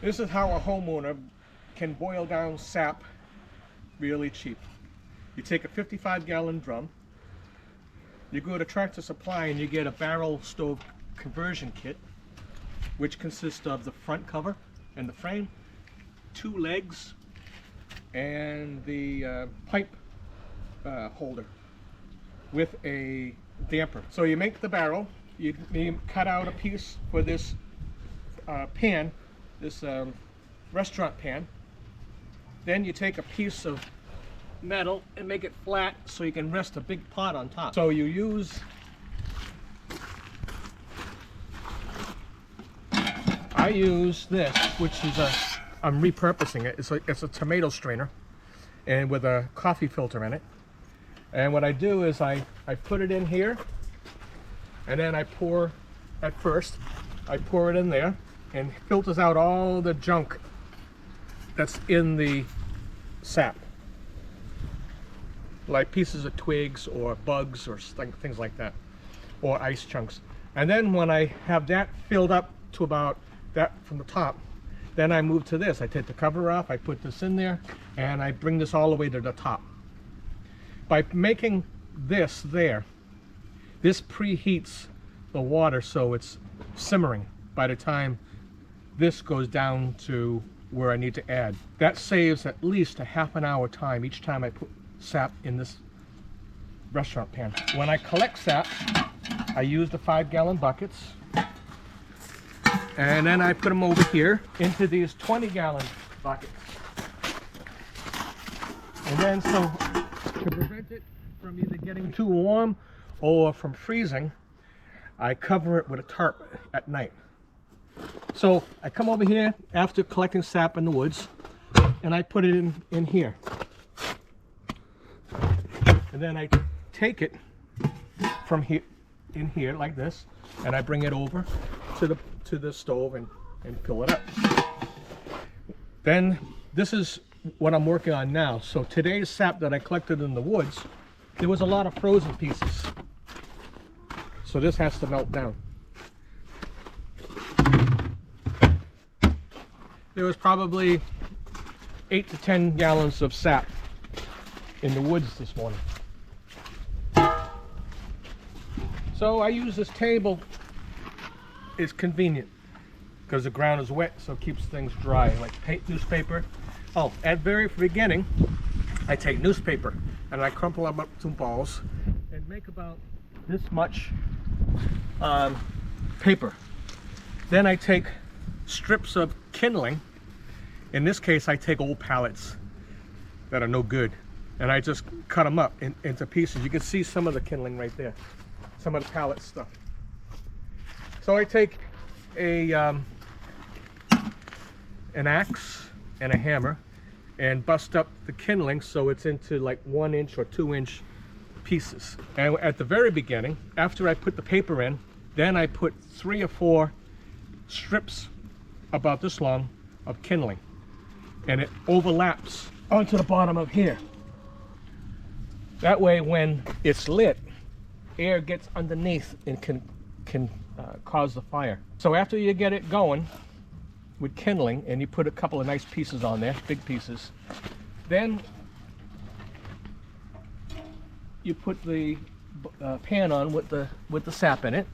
This is how a homeowner can boil down sap really cheap. You take a 55-gallon drum, you go to Tractor Supply and you get a barrel stove conversion kit, which consists of the front cover and the frame, 2 legs, and the pipe holder with a damper. So you make the barrel, you cut out a piece for this pan, this restaurant pan. Then you take a piece of metal and make it flat so you can rest a big pot on top. So you use, I use this, which is I'm repurposing it. It's a tomato strainer and with a coffee filter in it. And what I do is I put it in here, and then I pour, at first, I pour it in there and it filters out all the junk that's in the sap, like pieces of twigs or bugs or things like that, or ice chunks. And then when I have that filled up to about that from the top, then I move to this. I take the cover off, I put this in there, and I bring this all the way to the top. By making this there, this preheats the water so it's simmering by the time this goes down to where I need to add. That saves at least a half an hour time each time I put sap in this restaurant pan. When I collect sap, I use the 5-gallon buckets, and then I put them over here into these 20-gallon buckets. And then so to prevent it from either getting too warm or from freezing, I cover it with a tarp at night. So I come over here after collecting sap in the woods and I put it in here. And then I take it from here, in here like this, and I bring it over to the stove and fill it up. Then this is what I'm working on now. So today's sap that I collected in the woods, there was a lot of frozen pieces. So this has to melt down. There was probably 8 to 10 gallons of sap in the woods this morning. So I use this table. It's convenient because the ground is wet, so it keeps things dry, like newspaper. Oh, at the very beginning, I take newspaper and I crumple them up to balls and make about this much paper. Then I take strips of kindling. In this case, I take old pallets that are no good, and I just cut them up into pieces. You can see some of the kindling right there, some of the pallet stuff. So I take an axe and a hammer and bust up the kindling so it's into like 1-inch or 2-inch pieces. And at the very beginning, after I put the paper in, then I put 3 or 4 strips about this long of kindling, and it overlaps onto the bottom of here. That way when it's lit, air gets underneath and can cause the fire. So after you get it going with kindling and you put a couple of nice pieces on there, big pieces, then you put the pan on with the sap in it,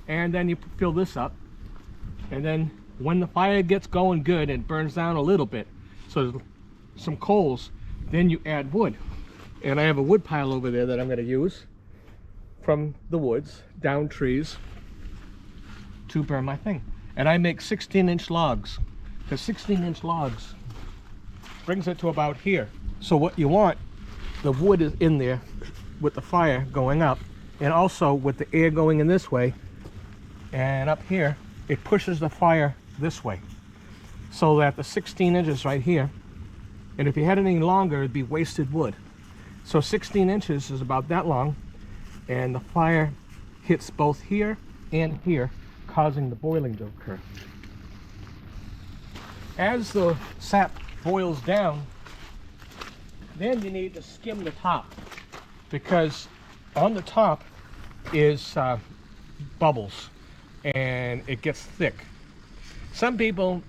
and then you fill this up, and then when the fire gets going good and burns down a little bit, so some coals, then you add wood. And I have a wood pile over there that I'm going to use from the woods, down trees, to burn my thing. And I make 16-inch logs, because 16-inch logs brings it to about here. So what you want, the wood is in there with the fire going up, and also with the air going in this way, and up here, it pushes the fire this way, so that the 16 inches right here, and if you had anything longer, it'd be wasted wood. So 16 inches is about that long, and the fire hits both here and here, causing the boiling to occur. As the sap boils down, then you need to skim the top, because on the top is bubbles and it gets thick. Some people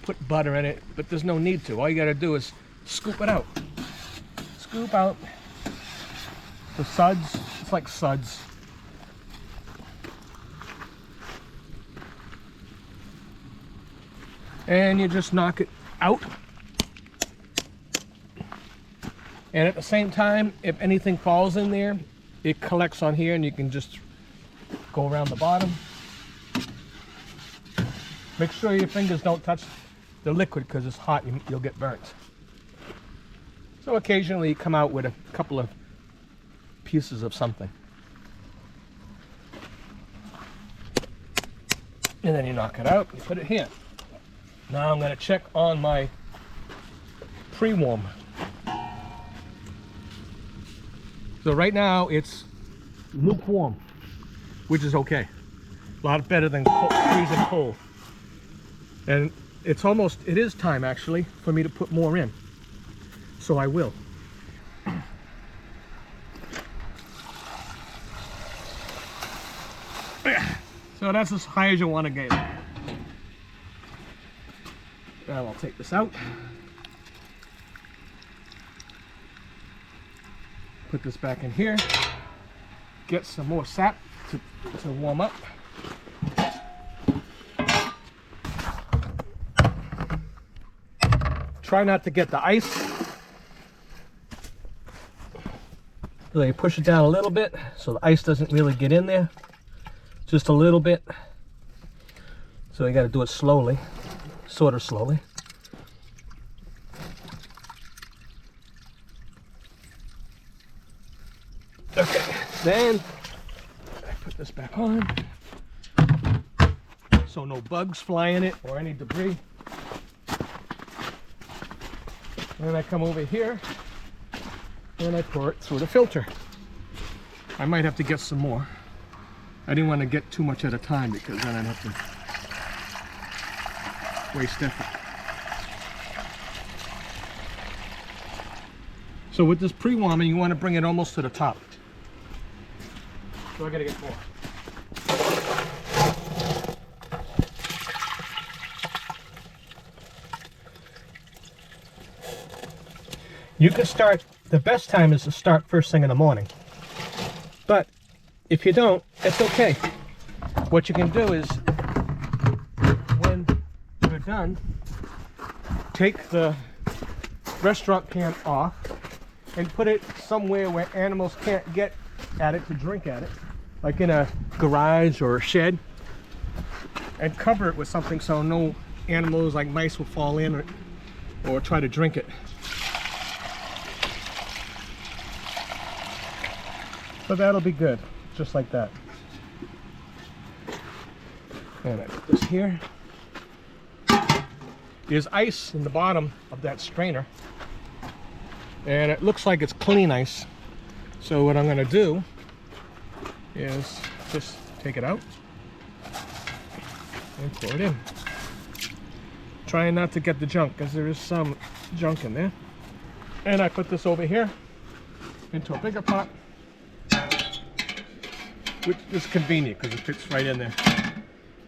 put butter in it, but there's no need to. All you gotta do is scoop it out. Scoop out the suds. It's like suds. And you just knock it out. And at the same time, if anything falls in there, it collects on here and you can just go around the bottom. Make sure your fingers don't touch the liquid because it's hot and you'll get burnt. So occasionally you come out with a couple of pieces of something. And then you knock it out, you put it here. Now I'm going to check on my pre-warm. So right now it's lukewarm, which is okay. A lot better than freezing cold. And it is time actually for me to put more in. So I will. So that's as high as you want to get. Now I'll take this out. Put this back in here. Get some more sap to warm up. Try not to get the ice. So you push it down a little bit so the ice doesn't really get in there. Just a little bit. So you got to do it slowly, sort of slowly. Okay, then I put this back on so no bugs fly in it or any debris. Then I come over here and I pour it through the filter. I might have to get some more. I didn't want to get too much at a time because then I'd have to waste effort. So with this pre-warming, you want to bring it almost to the top. So I gotta get more. You can start, the best time is to start first thing in the morning. But if you don't, it's okay. What you can do is, when you're done, take the restaurant pan off and put it somewhere where animals can't get at it to drink at it, like in a garage or a shed, and cover it with something so no animals like mice will fall in or try to drink it. So that'll be good, just like that. And I put this here. There's ice in the bottom of that strainer, and it looks like it's clean ice. So what I'm going to do is just take it out and pour it in. Trying not to get the junk, because there is some junk in there. And I put this over here into a bigger pot, which is convenient because it fits right in there.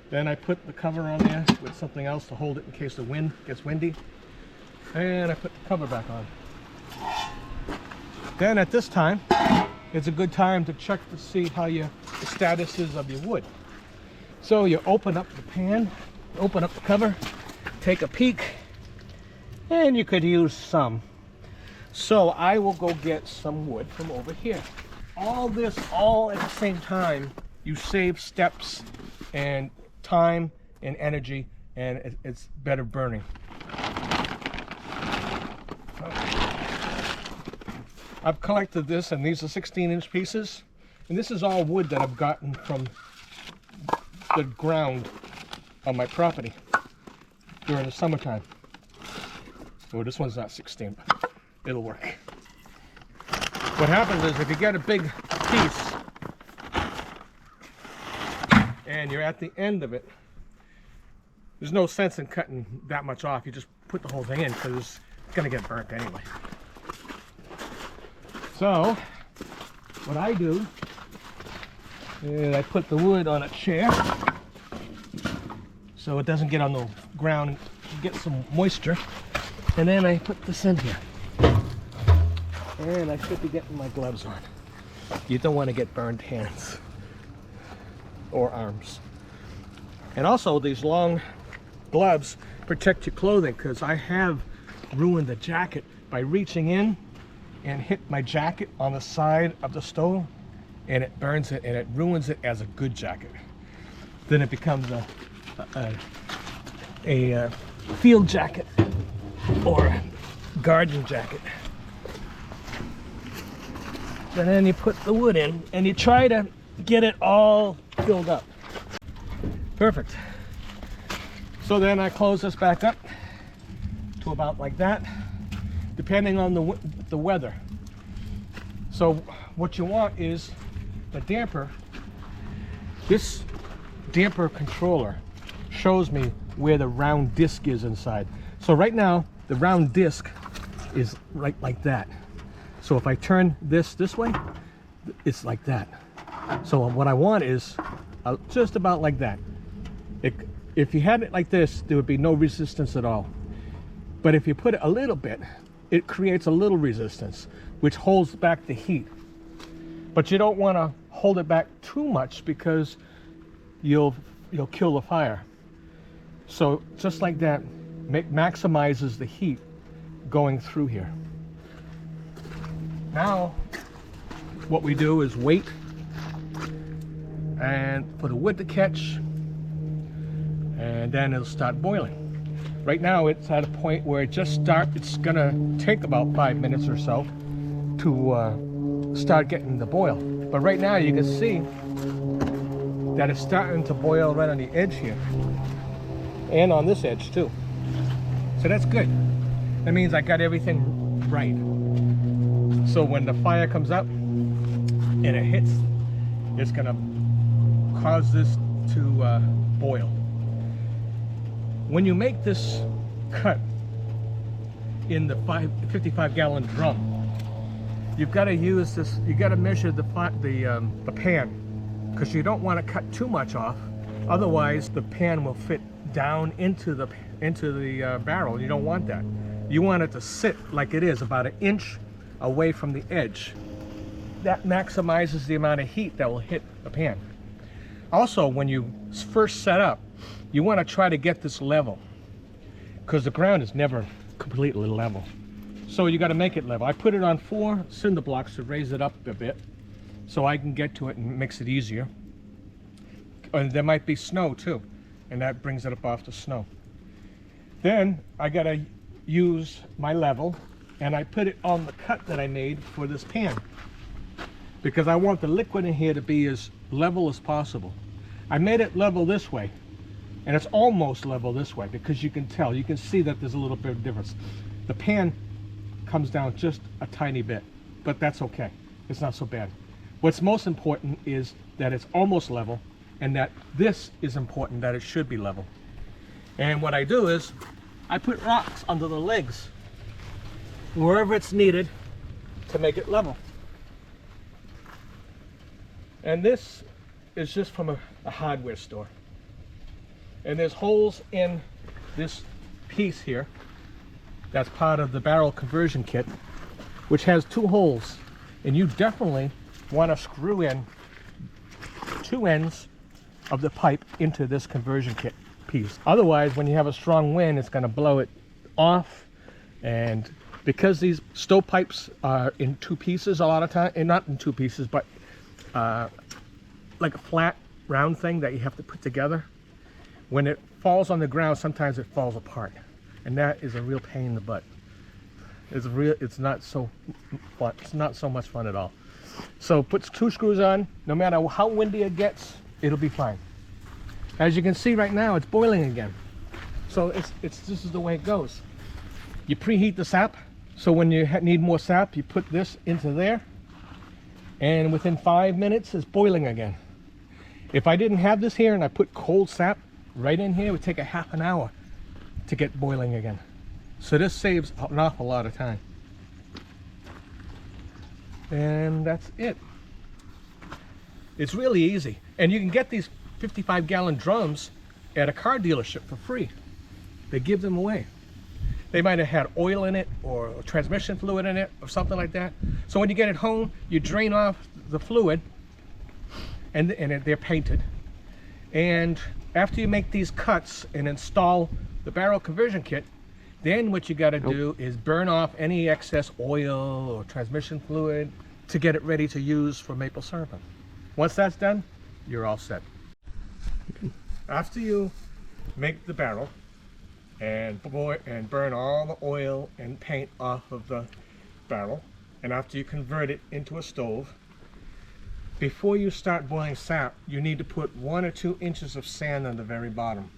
Then I put the cover on there with something else to hold it in case the wind gets windy. And I put the cover back on. Then at this time, it's a good time to check to see how the status is of your wood. So you open up the pan, open up the cover, take a peek, and you could use some. So I will go get some wood from over here. All this all at the same time, you save steps and time and energy, and it's better burning. I've collected this, and these are 16-inch pieces, and this is all wood that I've gotten from the ground on my property during the summertime. Oh, this one's not 16, but it'll work. What happens is if you get a big piece and you're at the end of it, there's no sense in cutting that much off. You just put the whole thing in because it's going to get burnt anyway. So what I do is I put the wood on a chair so it doesn't get on the ground and get some moisture. And then I put this in here. And I should be getting my gloves on. You don't want to get burned hands or arms. And also these long gloves protect your clothing, because I have ruined the jacket by reaching in and hit my jacket on the side of the stove, and it burns it and it ruins it as a good jacket. Then it becomes a field jacket or a garden jacket. And then you put the wood in and you try to get it all filled up. Perfect. So then I close this back up to about like that, depending on the weather. So what you want is the damper. This damper controller shows me where the round disc is inside. So right now the round disc is right like that. So if I turn this way, it's like that. So what I want is just about like that. If you had it like this, there would be no resistance at all. But if you put it a little bit, it creates a little resistance, which holds back the heat. But you don't want to hold it back too much, because you'll kill the fire. So just like that, maximizes the heat going through here. Now what we do is wait and for the wood to catch, and then it'll start boiling. Right now it's at a point where it's gonna take about 5 minutes or so to start getting the boil. But right now you can see that it's starting to boil right on the edge here, and on this edge too. So that's good. That means I got everything right. So when the fire comes up and it hits, it's gonna cause this to boil. When you make this cut in the 55-gallon drum, you've got to use this. You got to measure the pan, because you don't want to cut too much off. Otherwise, the pan will fit down into the barrel. You don't want that. You want it to sit like it is, about 1 inch away from the edge. That maximizes the amount of heat that will hit the pan. Also, when you first set up, you want to try to get this level, because the ground is never completely level. So you got to make it level. I put it on 4 cinder blocks to raise it up a bit, so I can get to it and makes it easier. And there might be snow too, and that brings it up off the snow. Then I got to use my level, and I put it on the cut that I made for this pan, because I want the liquid in here to be as level as possible. I made it level this way, and it's almost level this way, because you can see that there's a little bit of difference. The pan comes down just a tiny bit, but that's okay. It's not so bad. What's most important is that it's almost level, and that this is important, that it should be level. And what I do is I put rocks under the legs wherever it's needed to make it level. And this is just from a hardware store. And there's holes in this piece here that's part of the barrel conversion kit, which has 2 holes, and you definitely want to screw in 2 ends of the pipe into this conversion kit piece. Otherwise, when you have a strong wind, it's going to blow it off. And because these stovepipes are in 2 pieces a lot of time, and not in 2 pieces, but like a flat round thing that you have to put together, when it falls on the ground, sometimes it falls apart, and that is a real pain in the butt. It's not so fun. It's not so much fun at all. So put 2 screws on. No matter how windy it gets, it'll be fine. As you can see right now, it's boiling again. So this is the way it goes. You preheat the sap, so when you need more sap, you put this into there, and within 5 minutes, it's boiling again. If I didn't have this here and I put cold sap right in here, it would take a half an hour to get boiling again. So this saves an awful lot of time. And that's it. It's really easy. And you can get these 55-gallon drums at a car dealership for free. They give them away. They might have had oil in it or transmission fluid in it or something like that. So when you get it home, you drain off the fluid, and they're painted. And after you make these cuts and install the barrel conversion kit, then what you got to do is burn off any excess oil or transmission fluid to get it ready to use for maple syrup. Once that's done, you're all set. After you make the barrel and burn all the oil and paint off of the barrel, and after you convert it into a stove, before you start boiling sap, you need to put 1 or 2 inches of sand on the very bottom.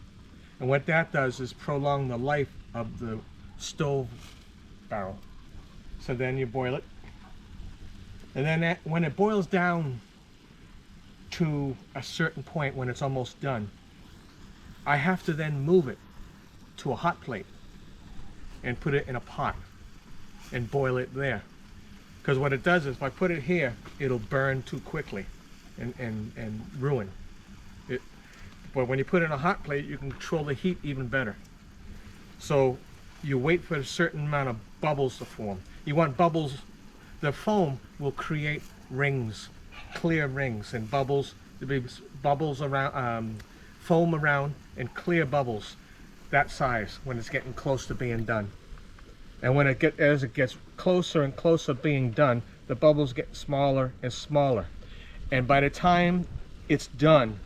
And what that does is prolong the life of the stove barrel. So then you boil it, and then when it boils down to a certain point, when it's almost done, I have to then move it to a hot plate and put it in a pot and boil it there. Because what it does is if I put it here, it'll burn too quickly and ruin it. But when you put it in a hot plate, you can control the heat even better. So you wait for a certain amount of bubbles to form. You want bubbles. The foam will create rings, clear rings, and bubbles. There'll be bubbles around, foam around, and clear bubbles that size when it's getting close to being done. And when as it gets closer and closer being done, the bubbles get smaller and smaller. And by the time it's done,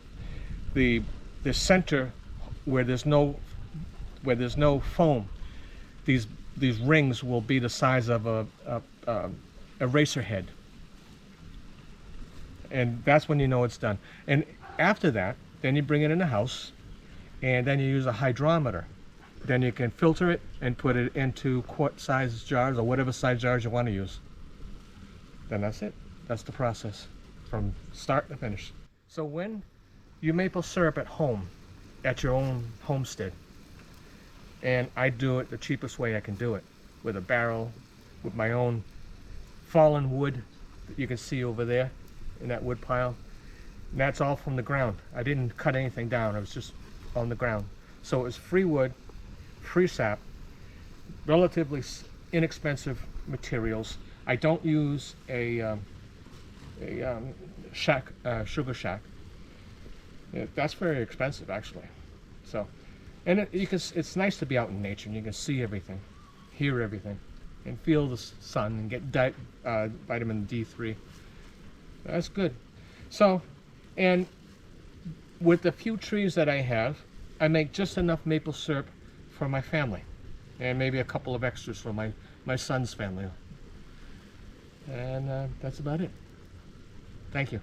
the center where there's no foam, these rings will be the size of a eraser head. And that's when you know it's done. And after that, then you bring it in the house, and then you use a hydrometer. Then you can filter it and put it into quart-sized jars or whatever size jars you want to use. Then that's it. That's the process from start to finish. So when you maple syrup at home, at your own homestead, and I do it the cheapest way I can do it, with a barrel, with my own fallen wood that you can see over there in that wood pile. And that's all from the ground. I didn't cut anything down. It was just on the ground. So it was free wood, free sap, relatively inexpensive materials. I don't use a sugar shack. That's very expensive, actually. So, and it's nice to be out in nature and you can see everything, hear everything, and feel the sun and get vitamin D3. That's good. So, and with the few trees that I have, I make just enough maple syrup for my family, and maybe a couple of extras for my son's family. And that's about it. Thank you.